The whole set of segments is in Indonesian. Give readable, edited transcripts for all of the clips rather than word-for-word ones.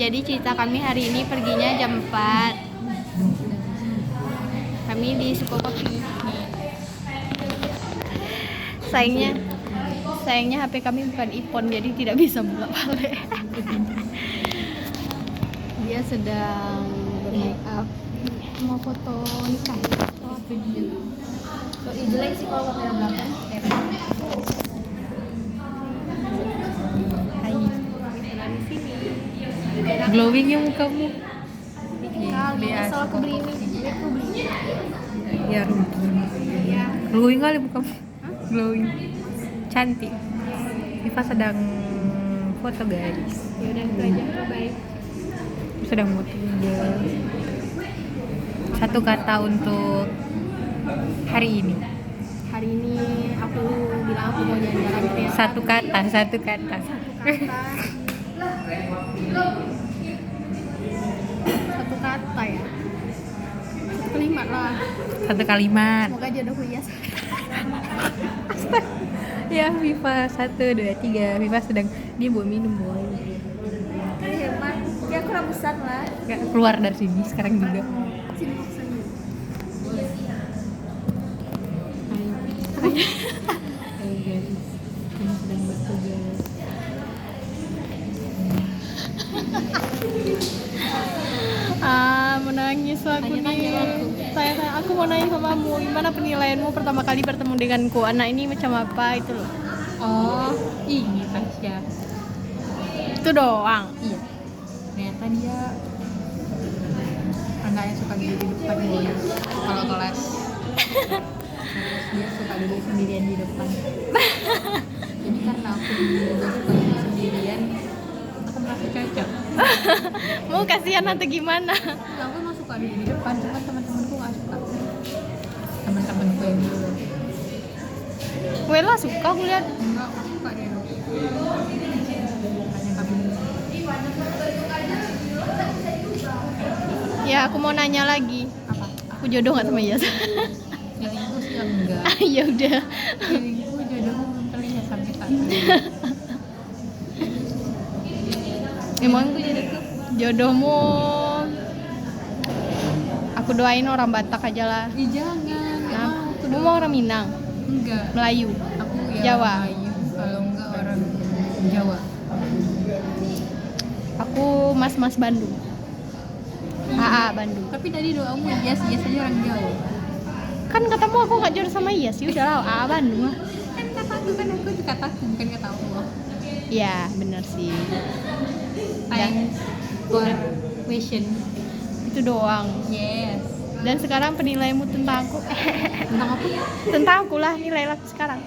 Jadi cerita kami hari ini perginya jam 4. Kami di Sukokopi. Sayangnya HP kami bukan iPhone, jadi tidak bisa bolak-balik. Dia sedang bermake up, mau foto nikah. Oh, video. So, jelek sih kalau kamera belakang. Hai. Di sini. Glowing ya mukamu. Biasa aku beli ini. Aku beli. Ya, glowing kali mukamu. Glowing. Cantik. Viva sedang foto guys. Ya udah itu aja. Bye. Sedang foto juga. Satu kata untuk hari ini. Hari ini aku bilang aku mau jalan-jalan ke Satu kata. satu kata ya. Satu kalimat lah. Satu kalimat. Semoga jodohku ya. Ya, Viva 1, 2, 3. Viva sedang dia buat minum boy. Hemat. Ya aku rebusan lah. Gak keluar dari sini sekarang juga. Sini sini. Ayo guys, kami sedang bertugas. Menangis aku nih. Tanya, aku mau nanya sama kamu, gimana penilaianmu pertama kali bertemu denganku? Anak ini macam apa itu loh? Oh, ini Tasya. Itu doang. Iya. Ternyata dia anak yang suka duduk di depan dia kalau kelas. Terus dia suka duduk sendirian di depan. Jadi karena aku juga suka duduk sendirian, aku merasa cocok. Mau kasihan atau gimana? Nah, aku emang suka duduk di depan, cuman teman-temanku nggak suka. Teman-temanku yang dulu. Wela suka aku lihat. Enggak, aku suka dia. Hanya kami. Ya aku mau nanya lagi. Apa? Aku jodoh nggak sama Iyas? Feelingku sih enggak. Ya udah. Feelingku jodohku belum terlihat sampai saat ini. Emang jodohmu aku doain orang Batak aja lah. Ih, jangan. Nah, kamu mau orang Minang, Enggak. Melayu, Aku ya Jawa. Melayu, kalau enggak orang Jawa. aku mas Bandung, AA Bandung. Tapi tadi doamu Iyas aja orang Jawa. Kan katamu aku nggak jodoh sama Iyas, yaudah lah AA Bandung lah. Kan kataku itu kataku bukan kata Allah. Ya bener sih. Thanks for question. Itu doang. Yes. Dan sekarang penilaianmu tentang aku? Tentang apa? Tentang aku lah, nilailah aku sekarang.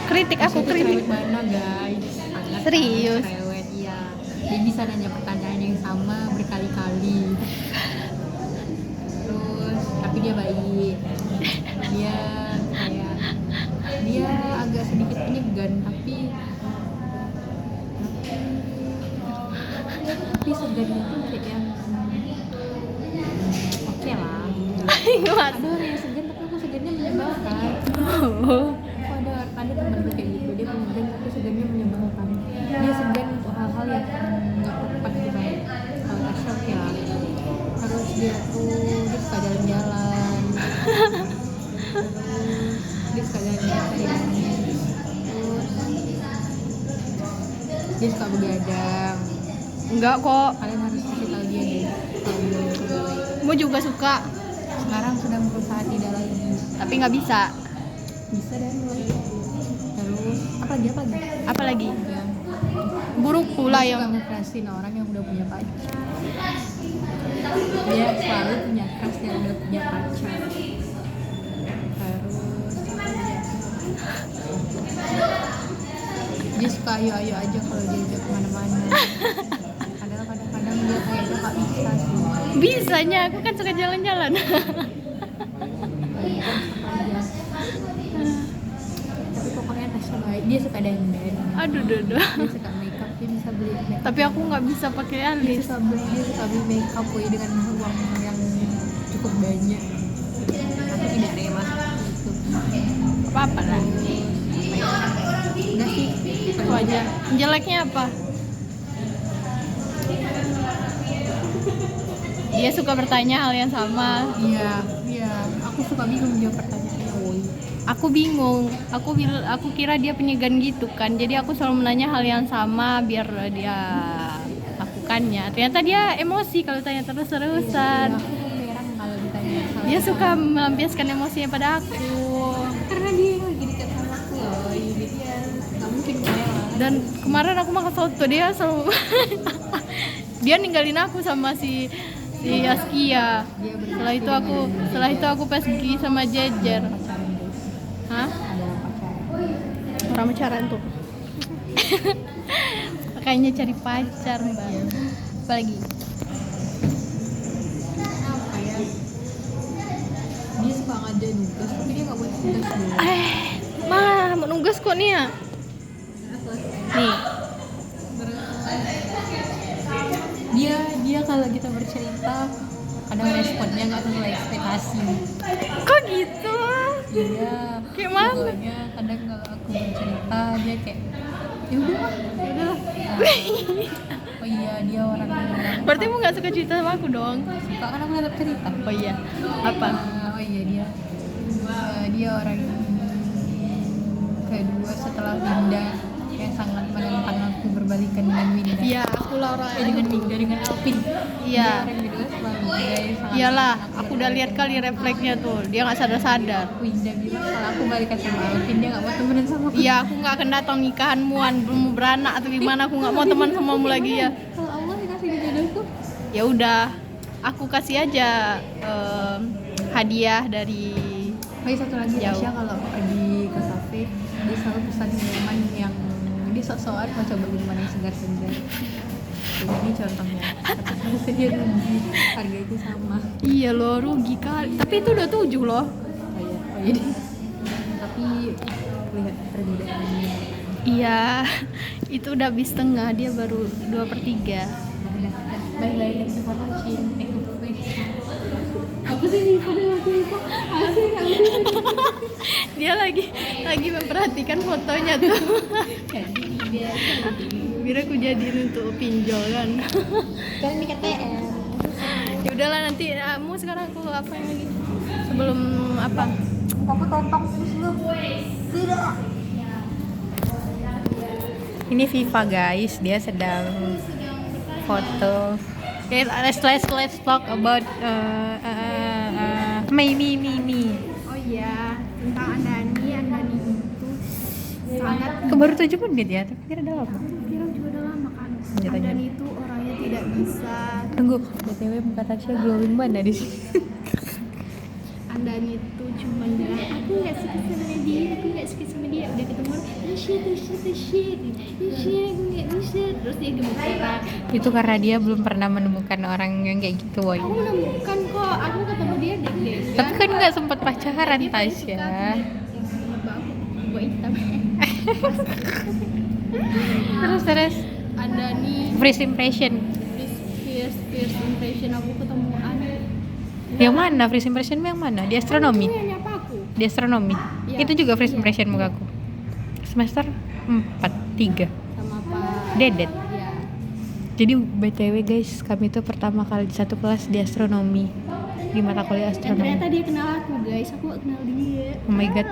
Kritik aku, Itu kritik. cerewet mana guys? Sangat Serius? cerewet, iya. Dia bisa nanya pertanyaan yang sama berkali-kali. Terus tapi dia baik. Dia agak sedikit penyegan tapi segannya itu kayak yang oke lah. Mas. Ada orang yang segan tapi aku segannya menyebalkan. Oh. Aku ada temanku kayak gitu, dia segan tapi segannya menyebalkan. Dia segan untuk hal-hal yang nggak tepat gitu kayak kalau Tasya oke lah. Terus dia suka jalan-jalan. Dia suka jalan-jalan. Terus dia suka begadang. Enggak kok, Kalian harus kasih tahu dia deh kalau dia suka baik. gue juga suka, Sekarang sedang berusaha tidak lagi. tapi nggak bisa. Bisa dan terus apa lagi Apalagi? Buruk pula dia suka yang ngekerasin orang yang udah punya pacar. Dia selalu punya crush yang udah punya pacar. Terus dia suka ayo aja kalau diajak kemana-mana. Padahal kadang-kadang dia kayaknya nggak bisa sih. bisanya aku kan suka jalan-jalan. Tapi pokoknya Tasya baik. Dia suka dandan. Aduh, Dia suka makeup. Dia bisa beli makeup. Tapi aku nggak bisa pakai dia alis. suka beli makeup boy dengan uang yang cukup banyak. Aku tidak rela itu. Apa-apa lah. Udah sih Itu aja. Jeleknya apa? Dia suka bertanya hal yang sama. Iya, aku suka bingung jawab pertanyaannya, woi. Aku bingung. Aku kira dia penyegan gitu kan. Jadi aku selalu menanya hal yang sama biar dia lakukannya. Ternyata dia emosi kalau tanya terus-terusan. Aku tuh heran kalau ditanya hal Dia yang suka sama. melampiaskan emosinya pada aku. Karena dia lagi dekat sama aku loh, jadi dia nggak mungkin kayak Dan kemarin aku makan soto, dia selalu dia ninggalin aku sama si Askia. dia Setelah itu aku pergi sama Jejer. pacaran guys, Hah? adalah pacaran. Orang pacaran tuh. Kayaknya cari pacar, Mbak. Apalagi? Apa ya, dia suka ngajak nugas tapi dia nggak buat tugas dulu. Mau nugas kok nih ya? Nih. Dia kalau kita bercerita kadang responnya nggak sesuai ekspektasi. Kok gitu? Iya, Kayak mana? pokoknya kadang kalau aku bercerita dia kayak ya udah. Oh iya, dia orang yang Berarti kamu nggak suka cerita sama aku dong? suka, kan aku tetap cerita. Oh iya. Apa? Oh iya, dia orang kedua setelah Winda yang sangat menentang aku berbalikan dengan Winda. Iya, aku Laura. Dengan Winda, dengan Alvin. Iya. Dia orang kedua setelah Winda yang sangat Iyalah, menentang aku udah lihat kali refleksnya tuh. Dia nggak sadar-sadar. Winda bilang kalau aku balikan sama Alvin dia nggak mau temenan sama aku. Iya, aku nggak akan datang nikahanmu, belum mau beranak atau gimana. Aku nggak mau teman sama kamu lagi ya. Kalau Allah dikasih jodohku, Ya udah, aku kasih aja hadiah dari. oh iya, satu lagi, Jauh. Tasya kalau pergi ke kafe dia selalu pesan minuman yang dia sok-sokan mau coba minuman yang segar-segar. Jadi ini contohnya, tapi dia rugi, harga itu sama. Iya loh, rugi kali. Tapi itu udah 7 loh. Oh iya. Tapi lihat perbedaannya. Iya, itu udah habis setengah, dia baru 2/3. Baik-baik dari informasi. Apa sih nih pada waktu itu? Dia lagi memperhatikan fotonya tuh. Jadi dia Biar aku jadiin untuk pinjol kan. kan di KTM. Ya udahlah, nanti kamu sekarang aku apa lagi? Sebelum apa? Kamu tonton terus lu. Tidak. Ini Viva guys, dia sedang foto. Okay, let's talk about me. Oh iya, tentang Andani itu sangat. Baru 7 menit ya, tapi kira udah lama. Kira juga udah lama kan. Lanjut. Andani itu orangnya tidak bisa. Tunggu, BTW muka Tasya glowing mana di sini? Andani itu cuma bilang aku nggak suka sama dia, udah ketemu shit, aku nggak bisa, terus dia gemeteran. Itu karena dia belum pernah menemukan orang yang kayak gitu, woy. Aku menemukan kok, aku ketemu dia deg-degan. Tapi kan nggak sempat pacaran, Dia paling Tasya. suka sama gua hitam. Terus Andani first impression. first impression aku ketemu Andani. Yang mana first impression yang mana? Di astronomi. Dia nyapa aku. Di astronomi. Iya. Itu juga first Iya. impression mukaku. Semester 4, 3. Sama Pak Dedet. Iya. Jadi BTW guys, kami tuh pertama kali di satu kelas di astronomi, di mata kuliah Dan ternyata astronomi. dia kenal aku guys, aku gak kenal dia. Oh my god,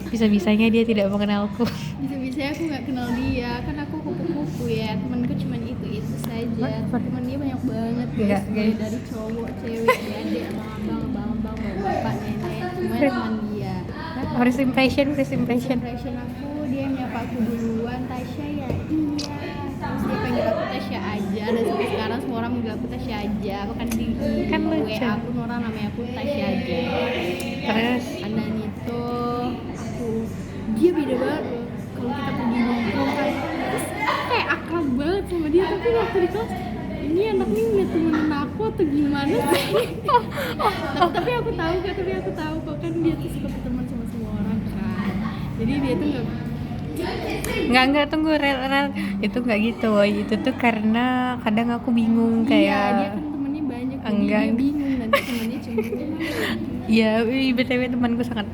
bisa-bisanya dia tidak mengenalku. Bisa-bisa aku gak kenal dia, kan aku kupu-kupu ya. Temanku cuma itu saja. Teman dia banyak banget Enggak, guys. Mulai guys. dari cowok, cewek, adik, abang, bapak, nenek, semuanya teman dia. First impression. Impression aku, dia yang nyapa aku duluan, Tasya ya, iya. Terus dia panggil aku Tasya aja, dan sampai sekarang semua orang manggil aku Tasya aja. Bahkan di Kan lucu. WA aku orang namanya aku Tasya aja. Terus Andan itu dia beda banget loh. Kalau kita pergi nongkrong kan, terus kayak akrab banget sama dia, tapi waktu di kelas ini anak ini nggak temenin aku atau gimana sih? tapi aku tahu kok kan dia tuh suka berteman sama semua orang kan. Jadi dia tuh nggak tunggu rel itu nggak gitu, woy. Itu tuh karena kadang aku bingung iya, dia kayak kan temennya banyak, jadi Enggak. dia bingung nanti temennya cuma ya BTW temanku sangat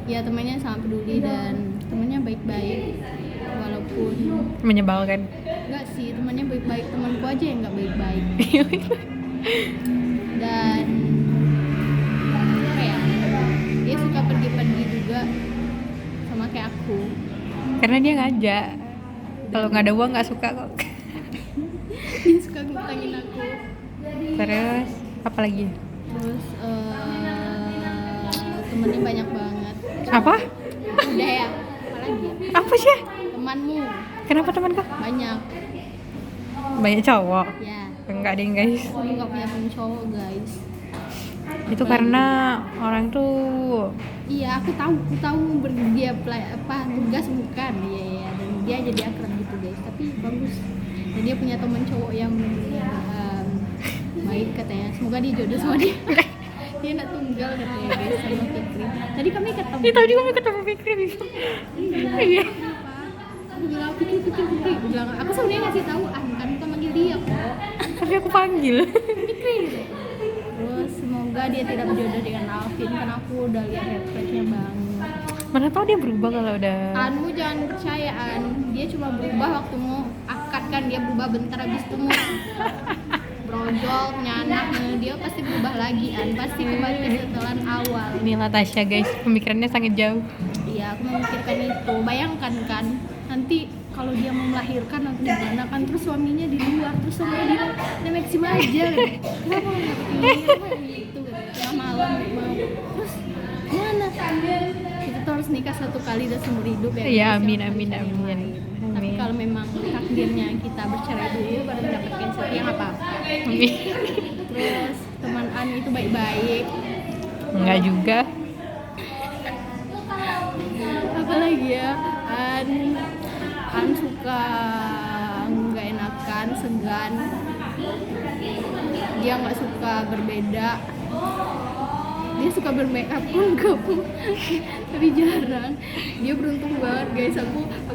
ya temannya sangat peduli dan temannya baik-baik walaupun ampun. Menyebalkan. Enggak sih, temannya baik-baik, temanku aja yang nggak baik-baik. Dan apa ya, dia suka pergi-pergi juga sama kayak aku. Karena dia ngajak. Kalau nggak ada uang nggak suka kok. Dia suka ngutangin aku. Terus apa lagi? Terus temennya banyak banget. Apa? Udah ya, apa lagi ya? Apa sih? Temanmu Kenapa teman kau? banyak Banyak cowok. ya. Enggak deh guys. Aku nggak punya temen cowok guys. Itu karena orang tuh Iya, aku tahu dia tugas bukan, iya, dan dia jadi akrab gitu guys. Tapi bagus. Dan dia punya teman cowok yang baik katanya. Semoga dia jodoh sama dia. Dia nak tunggal katanya guys sama Fikri. Tadi kami ketemu. tadi kami ketemu Fikri. Iya. Aku bilang Fikri. Aku bilang aku sebenarnya ngasih tahu kan kita manggil dia kok. Tapi aku panggil. Fikri gitu. Terus semoga dia tidak berjodoh dengan Alvin karena aku udah lihat red flag-nya banget. Mana tahu dia berubah kalau udah. Anmu jangan percaya dia cuma berubah waktu mau akad kan, dia berubah bentar habis itu mau brojol punya anak, dia pasti berubah lagi pasti kembali ke setelan awal. Inilah Tasya guys, pemikirannya sangat jauh. Iya, aku memikirkan itu. Bayangkan kan nanti kalau dia mau melahirkan atau gimana kan, terus suaminya di luar, terus suaminya di Maxim aja kan. Kenapa nggak begini gitu kan, tengah malam mau terus gimana, kita tuh harus nikah satu kali dan seumur hidup ya. Iya, guys. amin, Jangan amin, cari yang amin. lain. Tapi Amin. kalau memang takdirnya kita bercerai dulu baru mendapatkan sesuatu yang apa. Amin. Terus teman An itu baik-baik. Enggak juga. Apalagi ya, An suka nggak enakan, segan. Dia nggak suka berbeda. Dia suka bermake up pun tapi jarang. Dia beruntung banget guys.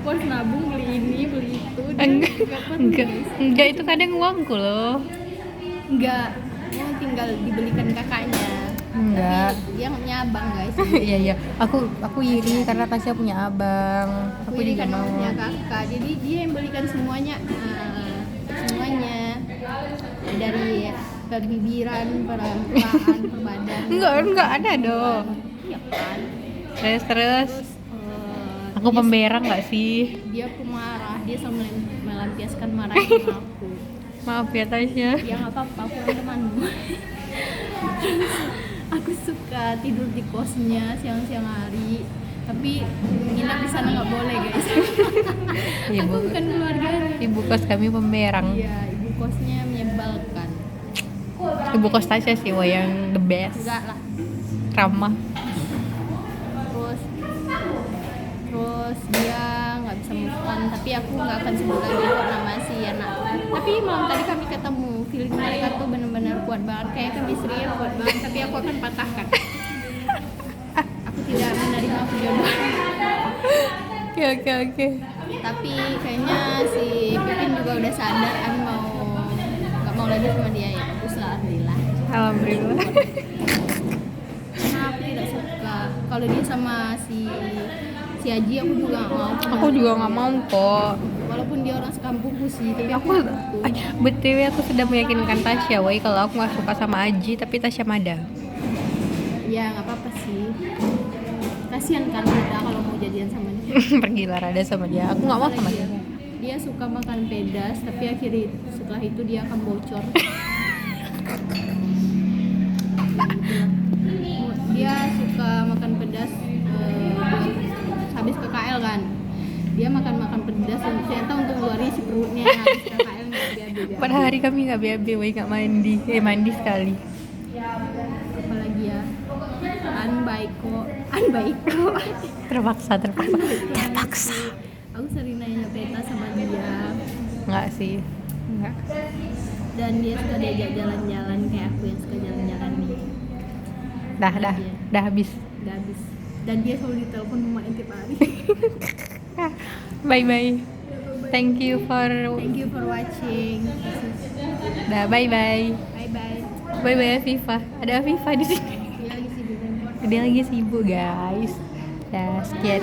Aku harus nabung beli ini beli itu. Dia Enggak itu kadang uangku loh. Enggak, mau tinggal dibelikan kakaknya. Enggak. Tapi dia nggak punya abang guys. Iya. Aku iri karena Tasya punya abang. Aku Ini juga kan mau. punya kakak, jadi dia yang belikan semuanya, dari perbibiran, perempaan, perbadan. Enggak ada dong. Iya kan. Terus aku dia, pemberang nggak sih? dia pemarah, dia selalu melampiaskan marahnya sama aku. Maaf ya Tasya. Ya nggak apa-apa, aku kan temanmu. Aku suka tidur di kosnya siang-siang hari, tapi nginap di sana nggak boleh guys. Aku bukan keluarganya. Ibu kos kami pemberang. Iya, ibu kosnya menyebalkan. Ibu kos Tasya sih yang the best. Enggak lah. Ramah. Terus dia nggak bisa move on, tapi aku nggak akan sebut lagi kok nama si anak. Tapi malam tadi kami ketemu, feeling mereka tuh benar-benar kuat banget, kayak chemistry-nya kuat banget, tapi aku akan patahkan. Aku tidak menerima perjodohan. Oke. Tapi kayaknya si Pipin juga udah sadar nggak mau lagi sama dia, ya bagus lah, alhamdulillah. Alhamdulillah. Karena aku tidak suka kalau dia sama si Aji, aku juga nggak mau. Aku juga nggak mau kok. Walaupun dia orang sekampungku sih, tapi aku BTW aku sudah meyakinkan Tasya kalau aku nggak suka sama Aji, tapi Tasya Mada. ya nggak apa-apa sih. Kasihan kan Rada kalau mau jadian sama dia. Pergilah Rada sama dia. Aku nggak mau sama dia. Dia suka makan pedas, tapi akhirnya setelah itu dia akan bocor. Dia suka makan pedas habis ke KL kan. Dia makan pedas dan ternyata untuk keluarnya si perutnya habis ke KL nggak BAB. Pada hari kami nggak BAB, nggak mandi sekali. Apalagi ya, An baik kok. Terpaksa. Aku sering nanya peta sama dia. Nggak sih. Nggak. Dan dia suka diajak jalan-jalan kayak aku yang suka jalan-jalan nih. Dah habis. Udah habis. Dan dia selalu ditelepon mamain tiap hari. Bye. Thank you for watching. Dah bye. Bye. Bye Afifa. Ada Afifa di sini. Dia lagi sibuk. Dia lagi sibuk guys. Ya sekian.